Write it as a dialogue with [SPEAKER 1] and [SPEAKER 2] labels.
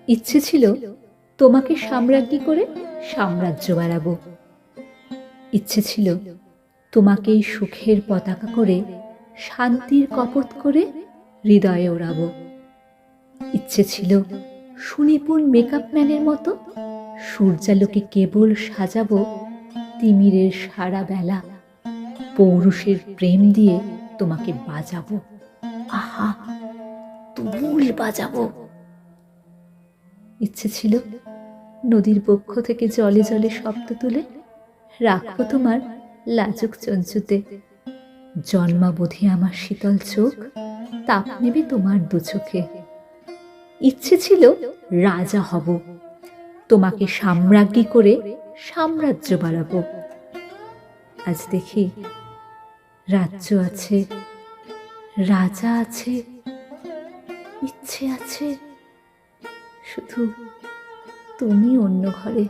[SPEAKER 1] ইচ্ছে ছিল তোমাকে সাম্রাজ্ঞী করে সাম্রাজ্য বাড়াবো। ইচ্ছে ছিল তোমাকে সুখের পতাকা করে শান্তির কপোত করে হৃদয়ে ওড়াবো। ইচ্ছে ছিল সুনিপুণ মেকআপ ম্যানের মতো সূর্যালোকে কেবল সাজাবো তিমিরের সারা বেলা, পৌরুষের প্রেম দিয়ে তোমাকে বাজাবো। আহা, তুমুল বাজাবো। ইচ্ছে ছিল নদীর বক্ষ থেকে জলে জলে শব্দ তুলে রাখবো তোমার লাজুক চঞ্চুতে। জন্মাবধি আমার শীতল চোখ তাপ নেবে তোমার দু চোখে। ইচ্ছে ছিল রাজা হব, তোমাকে সাম্রাজ্ঞী করে সাম্রাজ্য বাড়াবো। আজ দেখি রাজ্য আছে, রাজা আছে, ইচ্ছে আছে, শুধু তুমি অন্য ঘরে।